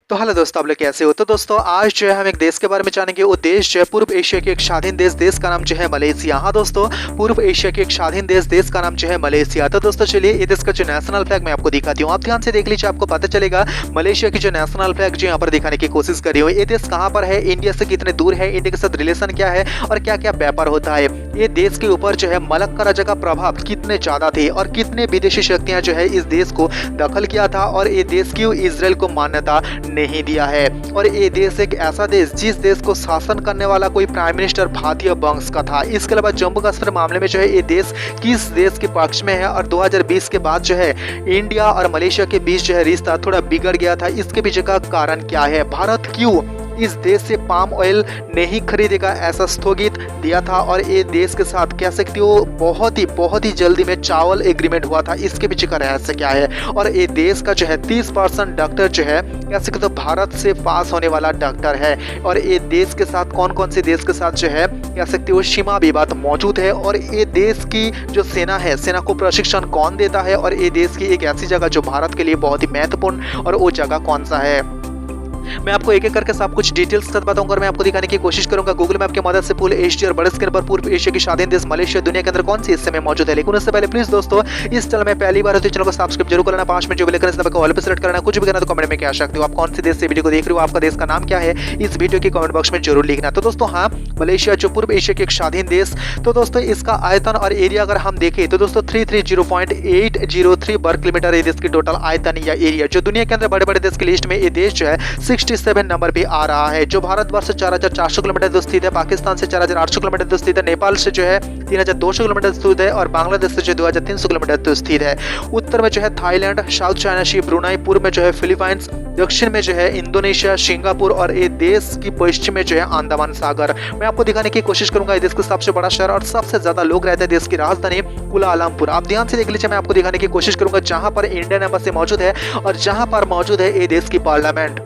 तो हेलो दोस्तों, आप लोग कैसे हो। तो दोस्तों आज जो है हम एक देश के बारे में जानेंगे। वो देश जो है पूर्व एशिया के एक स्वाधीन देश का नाम जो है मलेशिया। हाँ दोस्तों, पूर्व एशिया के एक स्वाधीन देश का नाम जो है मलेशिया। तो दोस्तों चलिए ये देश का जो नेशनल फ्लैग मैं आपको दिखाती हूँ। आप ध्यान से देख लीजिए, आपको पता चलेगा मलेशिया की जो नेशनल फ्लैग जो यहाँ पर दिखाने की कोशिश करी हुई। ये देश कहाँ पर है, इंडिया से कितने दूर है, इंडिया के साथ रिलेशन क्या है और क्या क्या व्यापार होता है। ये देश के ऊपर जो है मलक्का राजा का प्रभाव कितने ज्यादा थे और कितने विदेशी शक्तियां जो है इस देश को दखल किया था और ये देश क्यों इजराइल को मान्यता नहीं दिया है। और ये देश एक ऐसा देश जिस देश को शासन करने वाला कोई प्राइम मिनिस्टर भारतीय वंश का था। इसके अलावा जम्मू कश्मीर मामले में जो है ये देश किस देश के पक्ष में है और 2020 के बाद जो है इंडिया और मलेशिया के बीच जो है रिश्ता थोड़ा बिगड़ गया था। इसके पीछे का कारण क्या है, भारत क्यों इस देश से पाम ऑयल नहीं खरीदेगा ऐसा स्थगित दिया था और ये देश के साथ कह सकते हो बहुत ही जल्दी में चावल एग्रीमेंट हुआ था। इसके पीछे का रहस्य क्या है और ये देश का जो है 30% डॉक्टर जो है कह सकते हो भारत से पास होने वाला डॉक्टर है। और ये देश के साथ कौन कौन से देश के साथ जो है कह सकते हो सीमा विवाद मौजूद है और ये देश की जो सेना है, सेना को प्रशिक्षण कौन देता है और ये देश की एक ऐसी जगह जो भारत के लिए बहुत ही महत्वपूर्ण और वो जगह कौन सा है। मैं आपको एक एक करके सब कुछ डिटेल्स के साथ बताऊंगा और मैं आपको दिखाने की कोशिश करूंगा गूगल मैप की मदद से फुल एचडी और बड़े स्क्रीन पर पूर्व एशिया की स्वाधीन देश मलेशिया दुनिया के अंदर कौन सी हिस्से में मौजूद है। लेकिन उससे पहले प्लीज दोस्तों इस चैनल में पहली बार हो तो चैनल को सब्सक्राइब जरूर करना, 5 मिनट जो भी लेकर ऑल पे सेलेक्ट करना, कुछ भी करना तो कमेंट में क्या सकते हो, आप कौन से देश से वीडियो को देख रहे हो, आपका देश का नाम क्या है, इस वीडियो के कमेंट बॉक्स में जरूर लिखना। तो दोस्तों हाँ, मलेशिया जो पूर्व एशिया के एक स्वाधीन देश, तो दोस्तों इसका आयतन और एरिया अगर हम देखें तो दोस्तों 330.803 वर्ग किलोमीटर ये देश की टोटल आयतन या एरिया, जो दुनिया के अंदर बड़े बड़े देश की लिस्ट में ये देश जो है 67 नंबर पे आ रहा है। जो भारतवर्ष से 4400 किलोमीटर दूर स्थित है, पाकिस्तान से 4800 किलोमीटर दूर स्थित है, नेपाल से जो है 3200 किलोमीटर दूर है और बांग्लादेश से जो 2300 किलोमीटर दूर स्थित है। उत्तर में जो है थाईलैंड, साउथ चाइना सी, ब्रुनाई, पूर्व में जो है फिलीपाइंस, दक्षिण में जो है इंडोनेशिया, सिंगापुर और ये देश की पश्चिम में जो है अंडमान सागर। मैं आपको दिखाने की कोशिश करूंगा ये देश का सबसे बड़ा शहर और सबसे ज्यादा लोग रहते हैं देश की राजधानी कुलालमपुर। आप ध्यान से देख लीजिए, मैं आपको दिखाने की कोशिश करूंगा जहां पर इंडियन एम्बेसी मौजूद है और जहां पर मौजूद है ये देश की पार्लियामेंट।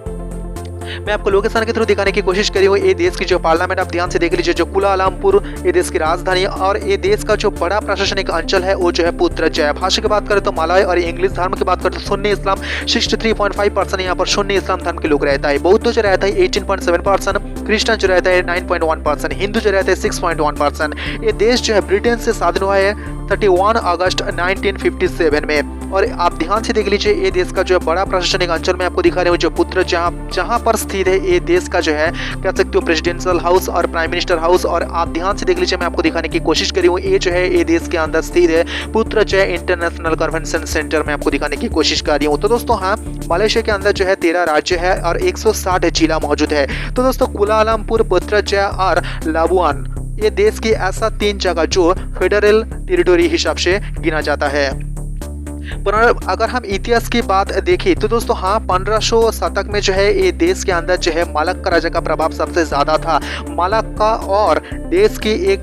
मैं आपको लोकेशन के थ्रू दिखाने की कोशिश करी हूँ ये देश की जो पार्लियामेंट, आप ध्यान से देख लीजिए, जो कुलालमपुर ये देश की राजधानी और ये देश का जो बड़ा प्रशासनिक अंचल है वो जो है पुत्रजय। भाषा की बात करें तो मलय और इंग्लिश, धर्म की बात करें तो सुन्नी इस्लाम 63.5% यहाँ पर सुन्नी इस्लाम धर्म के लोग रहता है। बौद्ध जो रहता है 18.7%, क्रिश्चियन जो रहता है 9.1%, हिंदू जो रहता है 6.1%। ये देश जो है ब्रिटेन से स्वाधीन हुआ है 31 अगस्त 1957 में। और आप ध्यान से देख लीजिए ये देश का जो है बड़ा प्रशासनिक अंचल में आपको दिखा रहे हो जो पुत्र जहां पर स्थित है ये देश का जो है कह सकते हो प्रेसिडेंशियल हाउस और प्राइम मिनिस्टर हाउस। और आप ध्यान से देख लीजिए, मैं आपको दिखाने की कोशिश करी हूँ ये जो है ये देश के अंदर स्थित है पुत्रजय इंटरनेशनल कन्वेंशन सेंटर में आपको दिखाने की कोशिश कर रही हूँ। तो दोस्तों हाँ, मलेशिया के अंदर जो है 13 राज्य है और 160 जिला मौजूद है। तो दोस्तों कुलालमपुर, पुत्रजय और लाबुआन ये देश की ऐसा 3 जगह जो फेडरल टेरिटोरी हिसाब से गिना जाता है। पर अगर हम इतिहास की बात देखें तो दोस्तों हाँ, 1500 शतक में जो है ये देश के अंदर जो है मलक्का राजा का प्रभाव सबसे ज्यादा था। मलक्का और देश की एक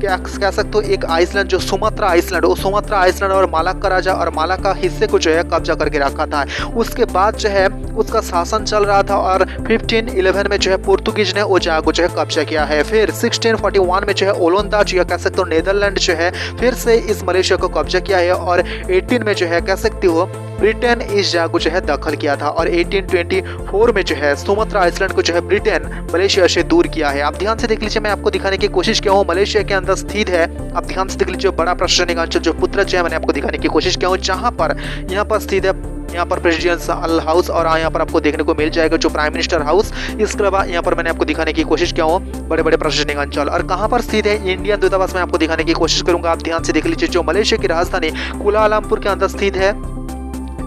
क्या कह सकते हो एक आइसलैंड जो सुमात्रा आइसलैंड, वो सुमात्रा आइसलैंड और मलक्का राजा और मलक्का हिस्से को जो है कब्जा करके रखा था। उसके बाद जो है उसका शासन चल रहा था और 1511 में जो है पोर्तुगीज ने वो जगह को जो है कब्जा किया है। फिर 1641 में जो है ओलंदाज या कह सकते हो नीदरलैंड जो है फिर से इस मलेशिया को कब्जा किया है और 18 में जो है कह सकते हो ब्रिटेन इस जगह को जो है दखल किया था और 1824 में जो है सुमात्रा आइसलैंड को जो है ब्रिटेन मलेशिया से दूर किया है। आप ध्यान से देख लीजिए, मैं आपको दिखाने की कोशिश किया हूँ मलेशिया के अंदर स्थित है। आप ध्यान से देख लीजिए बड़ा प्रशासनिक अंचल जो पुत्रजय मैंने आपको दिखाने की कोशिश किया हूँ, जहाँ पर यहाँ पर स्थित है यहाँ पर प्रेसिडेंशियल हाउस और यहाँ पर आपको देखने को मिल जाएगा जो प्राइम मिनिस्टर हाउस। इसके अलावा यहाँ पर मैंने आपको दिखाने की कोशिश किया हूँ बड़े बड़े प्रशासनिक अंचल और कहाँ पर स्थित है इंडियन दूतावास में आपको दिखाने की कोशिश करूंगा। आप ध्यान से देख लीजिए, जो मलेशिया की राजधानी कुलालमपुर के अंदर स्थित है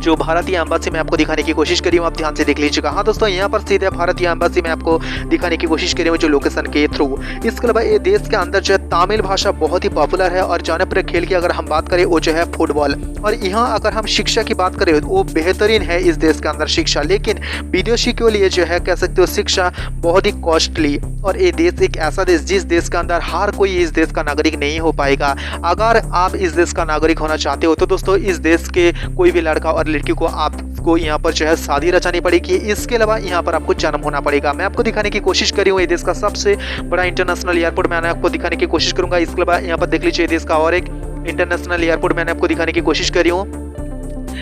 जो भारतीय एम्बेसी में आपको दिखाने की कोशिश करी हूँ। आप ध्यान से देख लीजिएगा। हाँ दोस्तों, यहाँ पर स्थित है भारतीय एम्बेसी में आपको दिखाने की कोशिश करी हूँ जो लोकेशन के थ्रू। इसके अलावा ये देश के अंदर जो है तमिल भाषा बहुत ही पॉपुलर है और जनप्रिय खेल की अगर हम बात करें वो जो है फुटबॉल। और यहाँ अगर हम शिक्षा की बात करें वो बेहतरीन है इस देश के अंदर शिक्षा, लेकिन विदेशी के लिए जो है कह सकते हो शिक्षा बहुत ही कॉस्टली। और ये देश एक ऐसा देश जिस देश के अंदर हर कोई इस देश का नागरिक नहीं हो पाएगा। अगर आप इस देश का नागरिक होना चाहते हो तो दोस्तों इस देश के कोई भी लड़का और लड़की को आपको यहाँ पर जो है शादी रचानी पड़ेगी। इसके अलावा यहाँ पर आपको जन्म होना पड़ेगा। मैं आपको दिखाने की कोशिश करी हूँ ये देश का सबसे बड़ा इंटरनेशनल एयरपोर्ट मैंने आपको दिखाने की कोशिश करूंगा। इसके अलावा यहाँ पर देख लीजिए देश का और एक इंटरनेशनल एयरपोर्ट मैंने आपको दिखाने की कोशिश करी हूँ।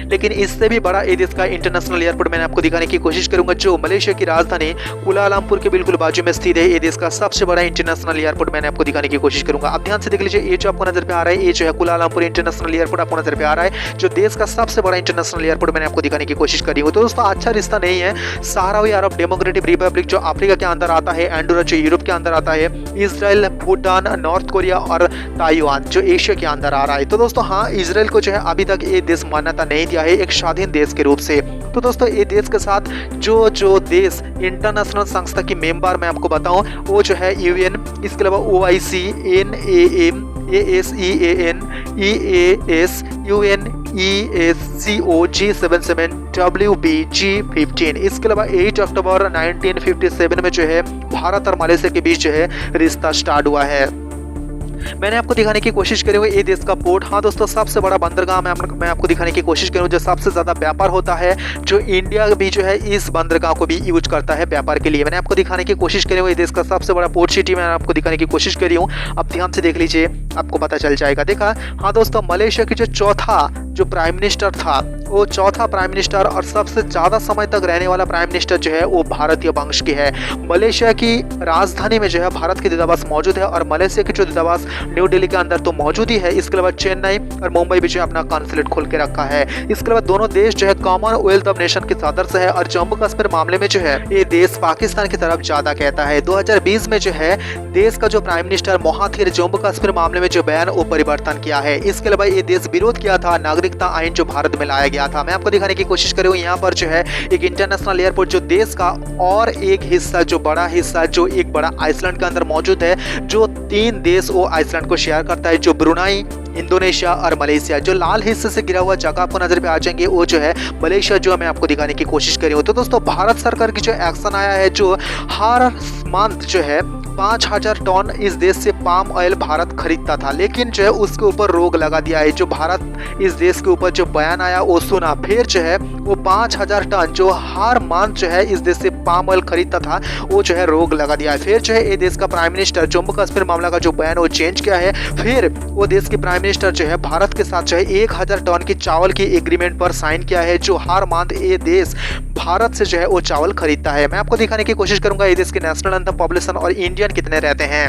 लेकिन इससे भी बड़ा ये देश का इंटरनेशनल एयरपोर्ट मैंने आपको दिखाने की कोशिश करूंगा, जो मलेशिया की राजधानी कुलालमपुर के बिल्कुल बाजू में स्थित है। ये देश का सबसे बड़ा इंटरनेशनल एयरपोर्ट मैंने आपको दिखाने की कोशिश करूंगा। आप ध्यान से देख लीजिए, ये जो आपको नजर पे आ रहा है, ये जो है कुलालमपुर इंटरनेशनल एयरपोर्ट आपको नजर पे आ रहा है, जो देश का सबसे बड़ा इंटरनेशनल एयरपोर्ट मैंने आपको दिखाने की कोशिश करी हूँ। तो दोस्तों अच्छा रिश्ता नहीं है सहारावी अरब डेमोक्रेटिक रिपब्लिक जो अफ्रीका के अंदर आता है, एंडोरा जो यूरोप के अंदर आता है, इजराइल, भूटान, नॉर्थ कोरिया और ताइवान जो एशिया के अंदर आ रहा है। तो दोस्तों हाँ, इजराइल को जो है अभी तक ये देश मान्यता नहीं दिया है एक स्वाधीन देश के रूप से। तो दोस्तों ये देश के साथ जो देश इंटरनेशनल संस्था की मेंबर मैं आपको बताऊं, वो जो है यूएन, इसके अलावा OIC, NAM, ASEAN, EAS, UNESCO, G77, WB, G15। इसके अलावा 8 अक्टूबर 1957 में जो है भारत और मलेशिया के बीच जो है रिश्ता स्टार्ट हुआ है। मैंने आपको दिखाने की कोशिश करी हुई ये देश का पोर्ट। हाँ दोस्तों, सबसे बड़ा बंदरगाह मैं आपको दिखाने की कोशिश करूँ, जो सबसे ज्यादा व्यापार होता है, जो इंडिया भी जो है इस बंदरगाह को भी यूज करता है व्यापार के लिए। मैंने आपको दिखाने की कोशिश करी हुई देश का सबसे बड़ा पोर्ट सिटी मैंने आपको दिखाने की कोशिश करी हूँ। आप ध्यान से देख लीजिए, आपको पता चल जाएगा। देखा हाँ दोस्तों, मलेशिया की जो चौथा जो प्राइम मिनिस्टर था, वो चौथा प्राइम मिनिस्टर और सबसे ज्यादा समय तक रहने वाला प्राइम मिनिस्टर जो है वो भारतीय वंश की है। मलेशिया की राजधानी में जो है भारत की दूतावास मौजूद है, और मलेशिया की जो दूतावास न्यू दिल्ली के अंदर तो मौजूद ही है। इसके अलावा चेन्नई और मुंबई भी जो है अपना कॉन्सुलेट खोल के रखा है। इसके अलावा दोनों देश जो है कॉमनवेल्थ ऑफ नेशन के सदस्य है, और जम्मू कश्मीर मामले में जो है ये देश पाकिस्तान की तरफ ज्यादा कहता है। 2020 में जो है देश का जो prime minister Mahathir Jammu Kashmir मामले में जो बयान वो परिवर्तन किया है। इसके अलावा ये देश विरोध किया था नागरिकता आइन जो भारत में लाया गया था। मैं आपको दिखाने की कोशिश कर रही हूँ, यहाँ पर जो है एक इंटरनेशनल एयरपोर्ट जो देश का और एक हिस्सा जो बड़ा हिस्सा जो एक बड़ा आइसलैंड के अंदर मौजूद है, जो 3 देश वो आइसलैंड को शेयर करता है, जो ब्रुनाई, इंडोनेशिया और मलेशिया। जो लाल हिस्से से घिरा हुआ जगह आपको नजर पे आ जाएंगे, वो जो है मलेशिया जो मैं आपको दिखाने की कोशिश कर रही हूँ। तो दोस्तों भारत सरकार की जो एक्शन आया है, जो हर मंथ जो है 5000 टन इस देश से पाम ऑयल भारत खरीदता था, लेकिन जो है उसके ऊपर रोक लगा दिया है। जो भारत इस देश के ऊपर जो बयान आया वो सुना, फिर जो है वो 5000 टन जो हर मंथ जो है इस देश से पाम ऑयल खरीदता था, वो जो है रोक लगा दिया है। फिर जो है ये देश का प्राइम मिनिस्टर जम्मू कश्मीर मामला का जो बयान वो चेंज किया है। फिर वो देश के प्राइम मिनिस्टर जो है भारत के साथ जो है 1000 टन की चावल की एग्रीमेंट पर साइन किया है, जो हर मंथ ये देश भारत से जो है वो चावल खरीदता है। मैं आपको दिखाने की कोशिश करूंगा ये देश के नेशनल एंथम, पॉपुलेशन और इंडियन कितने रहते हैं।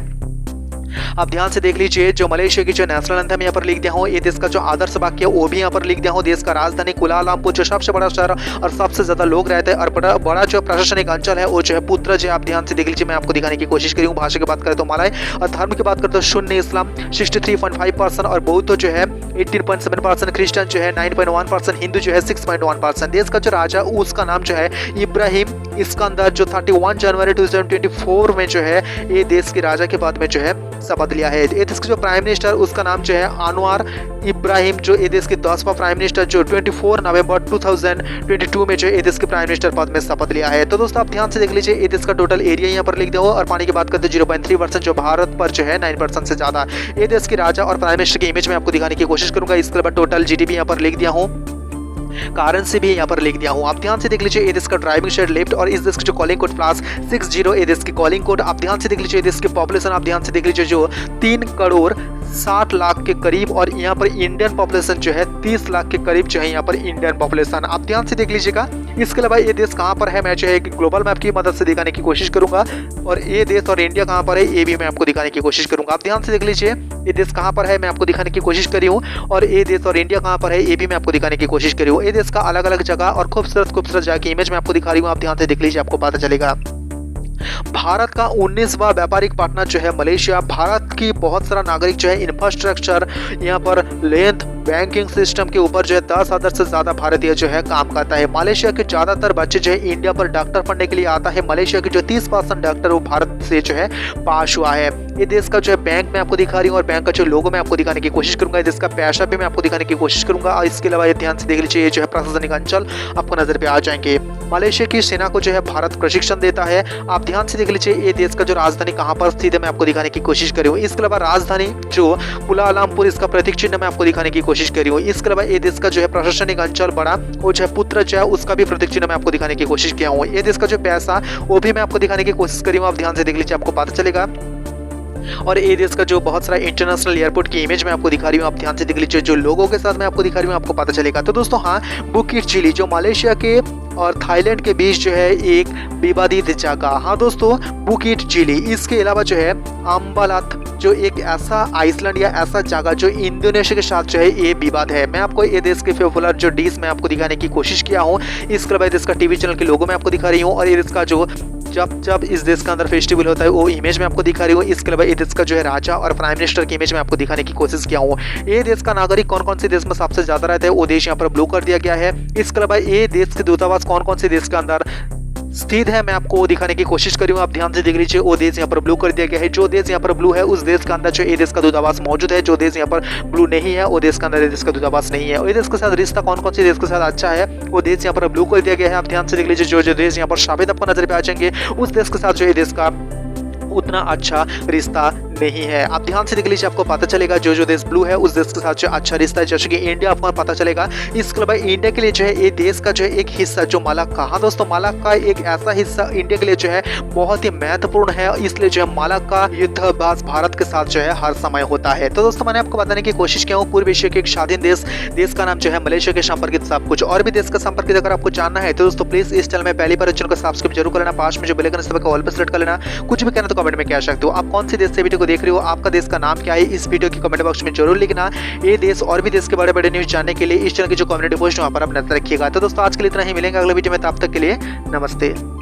आप ध्यान से देख लीजिए, जो मलेशिया की जो नेशनल एंथम यहाँ पर लिख दिया हूँ, ये देश का जो आदर्श वाक्य वो भी यहाँ पर लिख दिया हूँ। देश का राजधानी कुलालमपुर जो सबसे बड़ा शहर और सबसे ज्यादा लोग रहते हैं, और बड़ा जो प्रशासनिक अंचल है वो जो है पुत्र जो आप ध्यान से देख लीजिए। मैं आपको दिखाने की कोशिश करी हूँ। भाषा की बात करें तो मलय, और धर्म की बात करें तो शून्य इस्लाम 63.5%, और बौद्ध जो है 18.7%, क्रिश्चियन जो है 9.1%, हिंदू जो है 6.1%। देश का जो राजा उसका नाम जो है इब्राहिम इस्कंदर, जो 31 जनवरी 2024 में जो है ये देश के राजा के बाद में जो है शपथ लिया है। ये देश के जो प्राइम मिनिस्टर उसका नाम जो है अनवर इब्राहिम, जो ये देश के 10वां प्राइम मिनिस्टर, जो 24 नवंबर 2022 में जो ये देश के प्राइम मिनिस्टर पद में शपथ लिया है। तो दोस्तों आप ध्यान से देख लीजिए, ये देश का टोटल एरिया यहाँ पर लिख दिया हो, और पानी की बात करते 0.3%, जो भारत पर जो है 9% से ज्यादा। ये देश के राजा और प्राइम मिनिस्टर की इमेज में आपको दिखाने की कोशिश करूंगा। इसके अलावा टोटल GDP यहाँ पर लिख दिया हूँ, करेंसी भी यहाँ पर लिख दिया हूँ। आप ध्यान से देख लीजिए, ये देश का ड्राइविंग शेड लेफ्ट, और इस देश की जो कॉलिंग कोड +60 ये देश की कॉलिंग कोड। आप ध्यान से देख लीजिए, देश की पॉपुलेशन आप ध्यान से देख लीजिए, जो 3 करोड़ 60 लाख के करीब, और यहाँ पर इंडियन पॉपुलेशन जो है 30 लाख के करीब जो है यहाँ पर इंडियन पॉपुलेशन। आप ध्यान से देख लीजिएगा। इसके अलावा ये देश कहाँ पर है, मैं जो है ग्लोबल मैप की मदद से दिखाने की कोशिश करूंगा, और ये देश और इंडिया कहाँ पर है ये भी मैं आपको दिखाने की कोशिश करूंगा। आप ध्यान से देख लीजिए, ये देश कहाँ पर है मैं आपको दिखाने की कोशिश करी हूँ, और ये देश और इंडिया कहाँ पर है ये भी मैं आपको दिखाने की कोशिश करी हूँ। ये देश का अलग अलग जगह और खूबसूरत जगह की इमेज मैं आपको दिखा रही हूँ। आप ध्यान से देख लीजिए, आपको पता चलेगा। भारत का 19वां व्यापारिक पार्टनर जो है मलेशिया। भारत की बहुत सारा नागरिक जो है इंफ्रास्ट्रक्चर, यहाँ पर लेंथ, बैंकिंग सिस्टम के ऊपर जो है 10,000 से ज्यादा भारतीय जो है काम करता है। मलेशिया के ज्यादातर बच्चे जो है इंडिया पर डॉक्टर पढ़ने के लिए आता है। मलेशिया के जो 30% डॉक्टर वो भारत से जो है पास हुआ है। ये देश का जो है बैंक मैं आपको दिखा रही हूँ, और बैंक का जो लोगो मैं आपको दिखाने की कोशिश करूंगा। ये देश का पैसा भी मैं आपको दिखाने की कोशिश करूंगा। और इसके अलावा ये ध्यान से देख लीजिए, ये जो है प्रशासनिक अंचल आपको नजर पे आ जाएंगे। मलेशिया की सेना को जो है भारत प्रशिक्षण देता है। आप ध्यान से देख लीजिए, ये देश का जो राजधानी कहाँ पर स्थित है मैं आपको दिखाने की कोशिश कर रही हूँ। इसके अलावा राजधानी जो कुलालमपुर, इसका प्रतीक चिन्ह मैं आपको दिखाने की कोशिश कर रही हूँ। इसके अलावा ये देश का जो है प्रशासनिक अंचल बड़ा, वो जो है पुत्र जो है उसका भी प्रतीक चिन्ह मैं आपको दिखाने की कोशिश किया हूँ। ये देश का जो पैसा वो भी मैं आपको दिखाने की कोशिश कर रही हूँ। आप ध्यान से देख लीजिए, आपको पता चलेगा। और ये देश का जो बहुत सारा इंटरनेशनल एयरपोर्ट की इमेज मैं आपको दिखा रही हूँ, आप ध्यान से देख लीजिए। जो लोगों के साथ मैं आपको दिखा रही हूँ आपको पता चलेगा। तो दोस्तों हाँ, बुकिट चिली जो मलेशिया के और थाईलैंड के बीच जो है एक विवादित जगह। हाँ दोस्तों, बुकिट चिली। इसके अलावा जो है अम्बालात जो एक ऐसा आइसलैंड या ऐसा जगह जो इंडोनेशिया के साथ जो है ये विवाद है। मैं आपको ये देश के पॉपुलर जो डिश मैं आपको दिखाने की कोशिश किया हूँ। इसके अलावा देश का टीवी चैनल के लोगो मैं आपको दिखा रही हूँ और ये देश का जो जब इस देश के अंदर फेस्टिवल होता है वो इमेज मैं आपको दिखा रही हूँ। इसके अलावा ये देश का जो है राजा और प्राइम मिनिस्टर की इमेज मैं आपको दिखाने की कोशिश किया हूँ। ये देश का नागरिक कौन कौन से देश में सबसे ज्यादा रहता है वो देश यहाँ पर ब्लू कर दिया गया है। इसके अलावा ये देश के दूतावास कौन कौन से देश के अंदर स्थित है मैं आपको दिखाने की कोशिश कर रही हूँ। आप ध्यान से देख लीजिए, वो देश यहाँ पर ब्लू कर दिया गया है। जो देश यहाँ पर ब्लू है उस देश के अंदर जो ये देश का दूतावास मौजूद है। जो देश यहाँ पर ब्लू नहीं है वो देश के अंदर देश का दूतावास नहीं है। और ये देश के साथ रिश्ता कौन कौन से देश के साथ अच्छा है वो देश यहाँ पर ब्लू कर दिया गया है। आप ध्यान से देख लीजिए, जो देश यहाँ पर सफेद आपको नजर पे आ जाएंगे उस देश के साथ जो ये देश का उतना अच्छा रिश्ता नहीं है। आप ध्यान से देख लीजिए, आपको पता चलेगा जो देश ब्लू है उस देश के साथ जो अच्छा रिश्ता है, जैसे कि इंडिया आपको पता चलेगा। इसके अलावा इंडिया के लिए जो है ये देश का जो है एक हिस्सा जो मलाक्का, हाँ दोस्तों मलाक्का एक ऐसा हिस्सा इंडिया के लिए जो है बहुत ही महत्वपूर्ण है। इसलिए जो है मलाक्का युद्धबाज भारत के साथ जो है हर समय होता है। तो दोस्तों मैंने आपको बताने की कोशिश किया हूँ पूर्व एशिया के एक स्वाधीन देश का नाम जो है मलेशिया के संपर्कित सब कुछ और भी देश का संपर्कित अगर आपको जानना है तो दोस्तों प्लीज इस चैनल में पहली बार चैनल को सब्सक्राइब जरूर कर लेना। पास में जो बेल आइकन है ऑल पे सेलेक्ट कर लेना। कुछ भी कहना तो कमेंट में कह सकते हो। आप कौन से देश से वीडियो को देख रहे हो, आपका देश का नाम क्या है, इस वीडियो की कमेंट बॉक्स में जरूर लिखना। ये देश और भी देश के बड़े बड़े न्यूज जानने के लिए इस चैनल की जो कम्युनिटी पोस्ट वहां पर आप नजर रखिएगा। तो दोस्तों आज के लिए इतना ही, मिलेंगे अगले वीडियो में, तब तक के लिए नमस्ते।